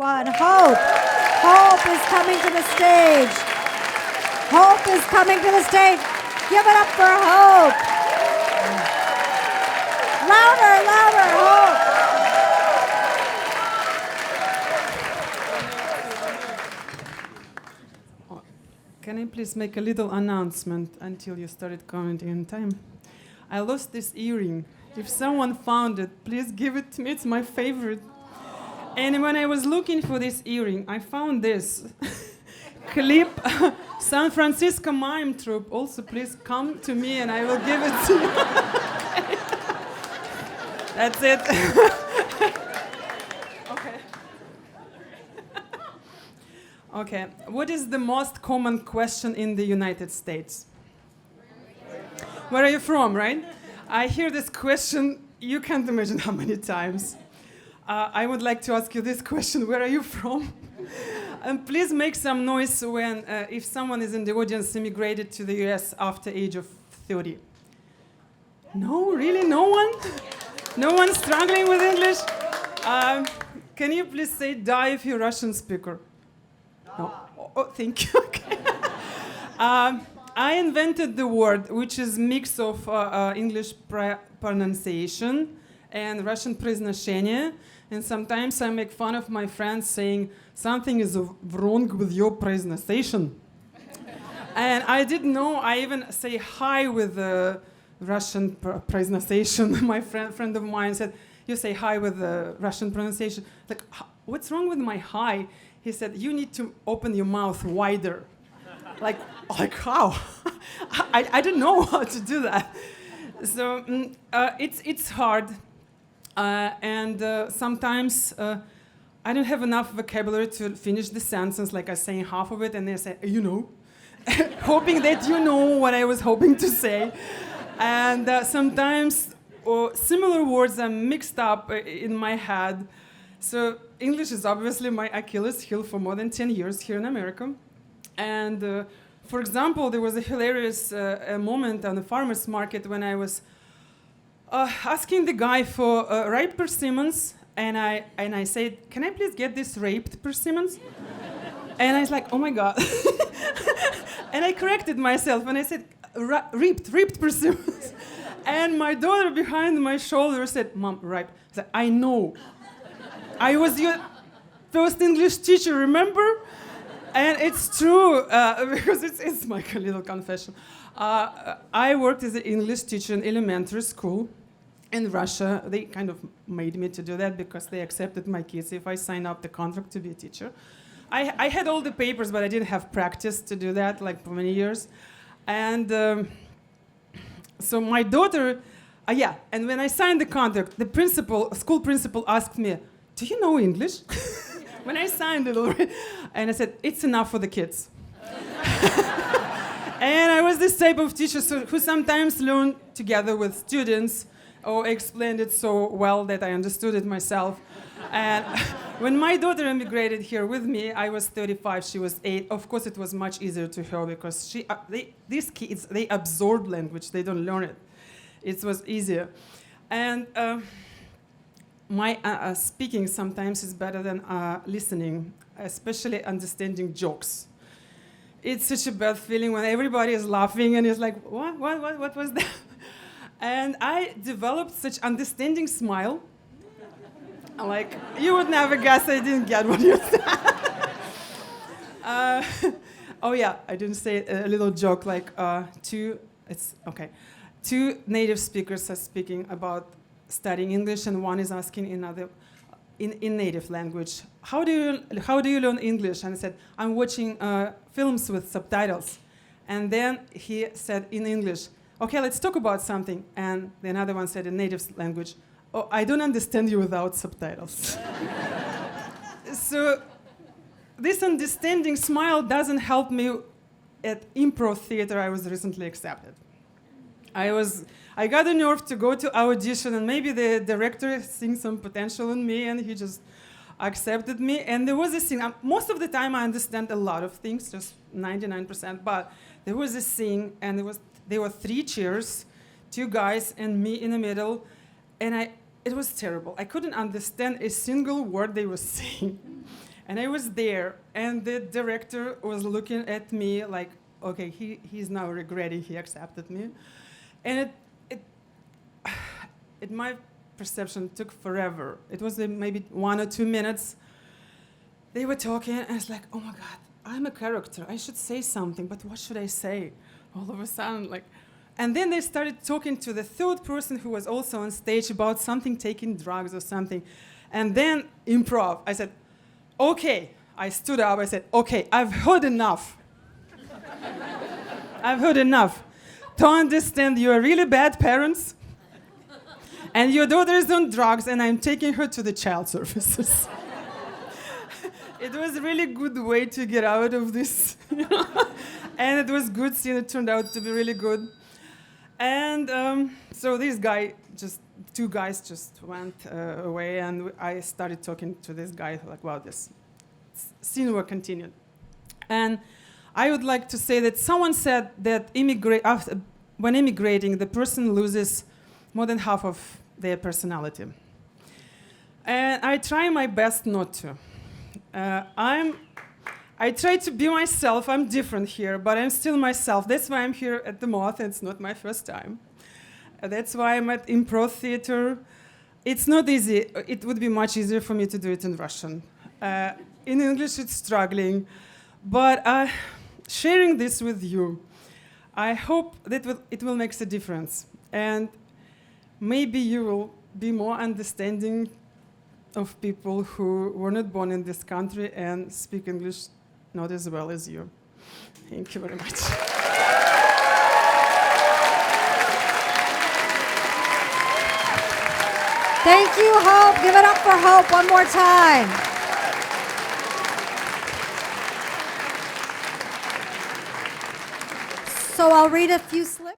everyone. Hope. Hope is coming to the stage. Hope is coming to the stage. Give it up for Hope. Louder, louder, Hope. Can I please make a little announcement until you started counting in time? I lost this earring. If someone found it, please give it to me. It's my favorite. And when I was looking for this earring, I found this clip. San Francisco Mime Troupe. Also, please come to me and I will give it to you. That's it. Okay. Okay. What is the most common question in the United States? Where are you from, right? I hear this question, you can't imagine how many times. I would like to ask you this question, where are you from? And please make some noise when, if someone is in the audience immigrated to the US after age of 30. No, really, no one? No one struggling with English? Can you please say "da" if you're Russian speaker? No. Oh, thank you. Okay. I invented the word, which is mix of English pronunciation and Russian произношение. And sometimes I make fun of my friends saying, something is wrong with your pronunciation. And I didn't know, I even say hi with the Russian pronunciation. My friend of mine said, you say hi with the Russian pronunciation. Like, what's wrong with my hi? He said, you need to open your mouth wider. Like how? I didn't know how to do that. So it's hard. And sometimes I don't have enough vocabulary to finish the sentence, like I say half of it, and they say, you know, hoping that you know what I was hoping to say. And sometimes similar words are mixed up in my head. So English is obviously my Achilles heel for more than 10 years here in America. And for example, there was a hilarious moment on the farmer's market when I was asking the guy for ripe persimmons, and I said, can I please get this raped persimmons? And I was like, oh my God. And I corrected myself, and I said, ripped persimmons. And my daughter behind my shoulder said, Mom, ripe. I said, I know. I was your first English teacher, remember? And it's true, because it's my little confession. I worked as an English teacher in elementary school in Russia. They kind of made me to do that because they accepted my kids if I signed up the contract to be a teacher. I had all the papers, but I didn't have practice to do that, like for many years. And so my daughter, and when I signed the contract, the school principal asked me, do you know English? When I signed it already. And I said, it's enough for the kids. And I was this type of teacher who sometimes learned together with students or explained it so well that I understood it myself. And when my daughter immigrated here with me, I was 35, she was 8. Of course, it was much easier to her because these kids, they absorb language, they don't learn it. It was easier. And my speaking sometimes is better than listening, especially understanding jokes. It's such a bad feeling when everybody is laughing and it's like, what was that? And I developed such understanding smile. Like, you would never guess I didn't get what you said. Oh yeah, I didn't say a little joke like two native speakers are speaking about studying English, and one is asking another in native language, how do you learn English? And I said, I'm watching films with subtitles. And then he said in English, okay, let's talk about something. And the another one said in native language, oh, I don't understand you without subtitles. So this understanding smile doesn't help me at improv theater I was recently accepted. I got the nerve to go to audition, and maybe the director seeing some potential in me, and he just accepted me. And there was a scene, most of the time I understand a lot of things, just 99%, but there was a scene, and there were 3 chairs, 2 guys, and me in the middle, and it was terrible. I couldn't understand a single word they were saying. And I was there, and the director was looking at me like, okay, he's now regretting he accepted me. And it my perception took forever. It was maybe 1 or 2 minutes. They were talking, and it's like, oh my God, I'm a character. I should say something, but what should I say? All of a sudden, like, and then they started talking to the third person who was also on stage about something, taking drugs or something. And then improv. I said, okay. I stood up. I said, okay, I've heard enough. I've heard enough. To understand you are really bad parents, and your daughter is on drugs, and I'm taking her to the child services. It was a really good way to get out of this. And it was good scene. It turned out to be really good. And so this guy, two guys just went away, and I started talking to this guy like, wow, this scene will continue. And I would like to say that someone said that when immigrating, the person loses more than half of their personality. And I try my best not to. I try to be myself. I'm different here, but I'm still myself. That's why I'm here at the Moth. It's not my first time. That's why I'm at improv theater. It's not easy. It would be much easier for me to do it in Russian. In English, it's struggling. But sharing this with you, I hope that it will make a difference. And maybe you will be more understanding of people who were not born in this country and speak English not as well as you. Thank you very much. Thank you, Hope. Give it up for Hope one more time. So I'll read a few slips.